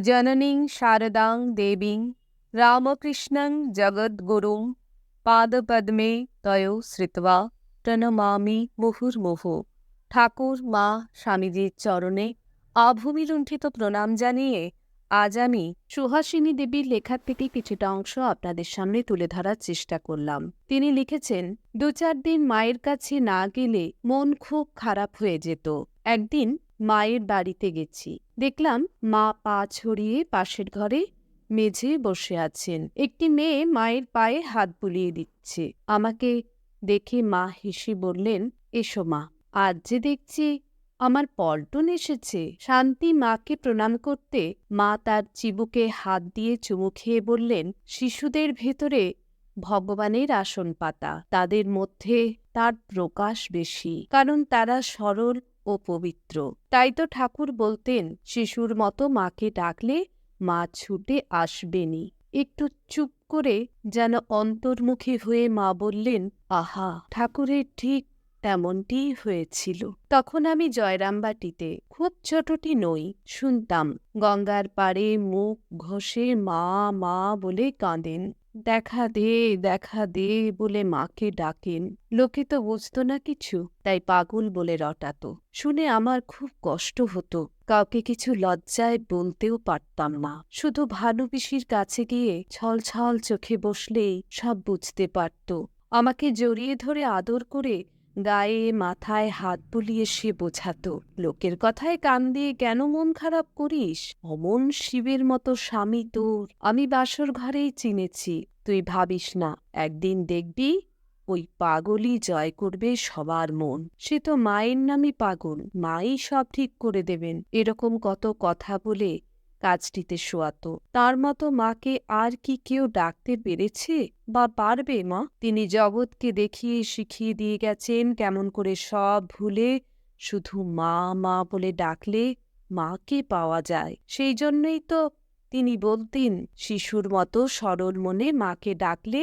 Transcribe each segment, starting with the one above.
জননীং শারদাং দেবীং রামকৃষ্ণং জগদ্গুরুং পাদপদ্মে তয়ো শ্রিত্বা প্রণমামি মুহুর্মুহু। ঠাকুর মা স্বামীজির চরণে আভূমিলুণ্ঠিত প্রণাম জানিয়ে আজ আমি সুহাসিনী দেবীর লেখার থেকে কিছুটা অংশ আপনাদের সামনে তুলে ধরার চেষ্টা করলাম। তিনি লিখেছেন, ২-৪ দিন মায়ের কাছে না গেলে মন খুব খারাপ হয়ে যেত। একদিন মায়ের বাড়িতে গেছি, দেখলাম মা পা ছড়িয়ে পাশের ঘরে মেঝে বসে আছেন। একটি মেয়ে মায়ের পায়ে হাত বুলিয়ে দিচ্ছে। আমাকে দেখে মা হেসে বললেন, এসো মা, আজ যে দেখছি আমার পল্টন এসেছে। শান্তি মাকে প্রণাম করতে মা তার চিবুকে হাত দিয়ে চুমু খেয়ে বললেন, শিশুদের ভেতরে ভগবানের আসন পাতা, তাদের মধ্যে তার প্রকাশ বেশি, কারণ তারা সরল ও পবিত্র। তাই তো ঠাকুর বলতেন, শিশুর মতো মাকে ডাকলে মা ছুটে আসবেনি। একটু চুপ করে যেন অন্তর্মুখী হয়ে মা বললেন, আহা, ঠাকুরের ঠিক তেমনটিই হয়েছিল। তখন আমি জয়রামবাটিতে, খুব ছোটটি নই, শুনতাম গঙ্গার পাড়ে মুখ ঘষে মা মা বলে কাঁদেন। দেখা দে দেখা দে বলে মাকে ডাকেন। লোকে তো বুঝত না কিছু, তাই পাগল বলে রটাতো। শুনে আমার খুব কষ্ট হতো। কাউকে কিছু লজ্জায় বলতেও পারতাম না। শুধু ভানু পিসির কাছে গিয়ে ছলছল চোখে বসলেই সব বুঝতে পারত। আমাকে জড়িয়ে ধরে আদর করে গায়ে মাথায় হাত বুলিয়ে সে বোঝাত, লোকের কথায় কান দিয়ে কেন মন খারাপ করিস? অমন শিবের মতো স্বামী তোর আমি বাসর ঘরেই চিনেছি। তুই ভাবিস না, একদিন দেখবি ওই পাগলই জয় করবে সবার মন। সে তো মায়ের নামই পাগল, মাই সব ঠিক করে দেবেন। এরকম কত কথা বলে কাজটিতে শোয়াতো। তার মতো মাকে আর কি কেউ ডাকতে পেরেছে বা পারবে? মা তিনি জগৎকে দেখিয়ে শিখিয়ে দিয়ে গেছেন কেমন করে সব ভুলে শুধু মা মা বলে ডাকলে মাকে পাওয়া যায়। সেই জন্যই তো তিনি বলতেন, শিশুর মতো সরল মনে মাকে ডাকলে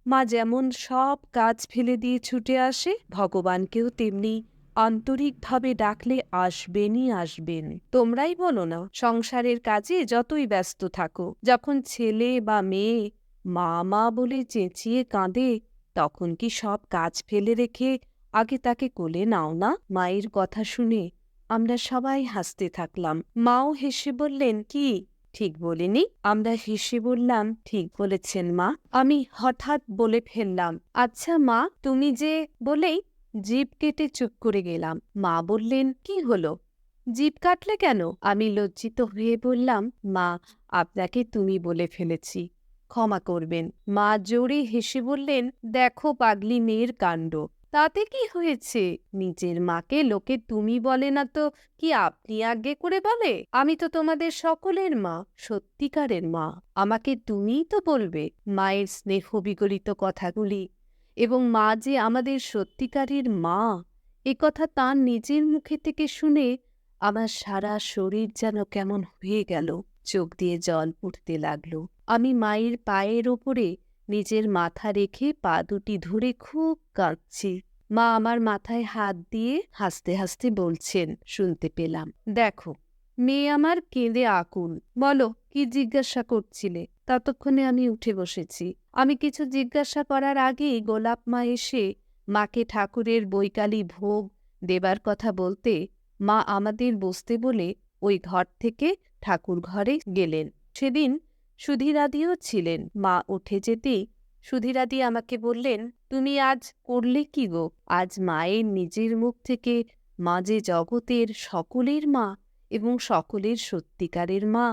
মা যেমন সব কাজ ফেলে দিয়ে ছুটে আসে, ভগবানকেও তেমনি আন্তরিকভাবে ডাকলে আসবেনই আসবেন। তোমরাই বলো না, সংসারের কাজে যতই ব্যস্ত থাকো, যখন ছেলে বা মেয়ে মা মা বলে চেঁচিয়ে কাঁদে, তখন কি সব কাজ ফেলে রেখে আগে তাকে কোলে নাও না? মায়ের কথা শুনে আমরা সবাই হাসতে থাকলাম। মাও হেসে বললেন, কি ঠিক বলিনি? আমরা হেসে বললাম, ঠিক বলেছেন মা। আমি হঠাৎ বলে ফেললাম, আচ্ছা মা, তুমি যে, বলেই জিভ কেটে চুপ করে গেলাম। মা বললেন, কি হলো, জিভ কাটলে কেন? আমি লজ্জিত হয়ে বললাম, মা, আপনাকে তুমি বলে ফেলেছি, ক্ষমা করবেন। মা জোরে হেসে বললেন, দেখো পাগলি মেয়ের কাণ্ড, তাতে কি হয়েছে? নিজের মাকে লোকে তুমি বলে না তো কি আপনি আজ্ঞে করে বলে? আমি তো তোমাদের সকলের মা, সত্যিকারের মা, আমাকে তুমিই তো বলবে। মায়ের স্নেহ বিগলিত কথাগুলি এবং মা যে আমাদের সত্যিকারের মা, কথা তাঁর নিজের মুখে থেকে শুনে আমার সারা শরীর যেন কেমন হয়ে গেল, চোখ দিয়ে জল পড়তে লাগলো। আমি মায়ের পায়ের ওপরে নিজের মাথা রেখে পা দুটি ধরে খুব কাঁদছি। মা আমার মাথায় হাত দিয়ে হাসতে হাসতে বলছেন, শুনতে পেলাম, দেখো মেয়ে আমার কেঁদে আকুল, বলো কি জিজ্ঞাসা করছিলে? ততক্ষণে আমি উঠে বসেছি। আমি কিছু জিজ্ঞাসা করার আগেই গোলাপ মা এসে মাকে ঠাকুরের বৈকালী ভোগ দেবার কথা বলতে মা আমাদের বসতে বলে ওই ঘর থেকে ঠাকুর ঘরে গেলেন। সেদিন সুধীরাদিও ছিলেন। মা উঠে যেতেই সুধীরাদি আমাকে বললেন, তুমি আজ করলে কি গো? আজ মায়ের নিজের মুখ থেকে মা যে জগতের সকলের মা এবং সকলের সত্যিকারের মা,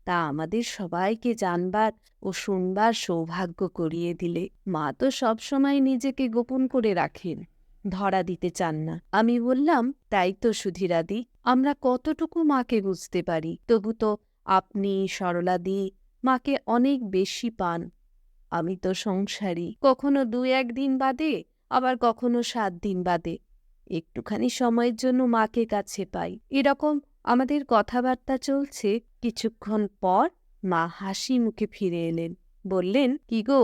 তা আমাদের সবাইকে জানবার ও শুনবার সৌভাগ্য করিয়ে দিলে। মা তো সবসময় নিজেকে গোপন করে রাখেন, ধরা দিতে চান না। আমি বললাম, তাই তো সুধীরাদি, আমরা কতটুকু মাকে বুঝতে পারি, তবু তো আপনি সরলাদি মাকে অনেক বেশি পান। আমি তো সংসারী, কখনো 2-1 দিন বাদে, আবার কখনো 7 দিন বাদে একটুখানি সময়ের জন্য মাকে কাছে পাই। এরকম আমাদের কথাবার্তা চলছে। কিছুক্ষণ পর মা হাসি মুখে ফিরে এলেন। বললেন, কি গো,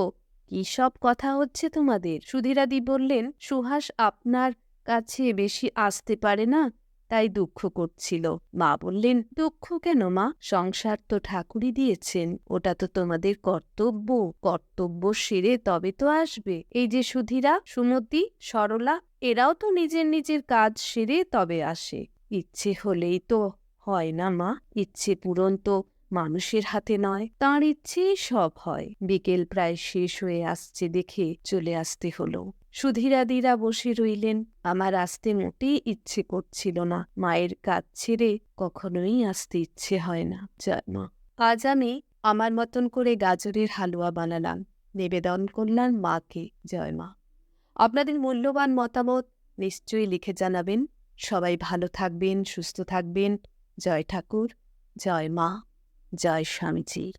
কি সব কথা হচ্ছে তোমাদের? সুধীরাদি বললেন, সুহাস আপনার কাছে বেশি আসতে পারে না, তাই দুঃখ করছিল। মা বললেন, দুঃখ কেন মা? সংসার তো ঠাকুরই দিয়েছেন, ওটা তো তোমাদের কর্তব্য। কর্তব্য সেরে তবে তো আসবে। এই যে সুধীরা, সুমতি, সরলা, এরাও তো নিজের নিজের কাজ সেরে তবে আসে। ইচ্ছে হলেই তো হয় না মা। ইচ্ছে পূরণ তো মানুষের হাতে নয়, তাঁর ইচ্ছেই সব হয়। বিকেল প্রায় শেষ হয়ে আসছে দেখে চলে আসতে হলো। সুধীরাদিরা বসে রইলেন। আমার আসতে মোটেই ইচ্ছে করছিল না। মায়ের কাজ ছেড়ে কখনোই আসতে ইচ্ছে হয় না। জয় মা। আজ আমি আমার মতন করে গাজরের হালুয়া বানালাম, নিবেদন করলাম মাকে। জয় মা। আপনাদের মূল্যবান মতামত নিশ্চয়ই লিখে জানাবেন। সবাই ভালো থাকবেন, সুস্থ থাকবেন। জয় ঠাকুর, জয় মা, জয় স্বামীজি।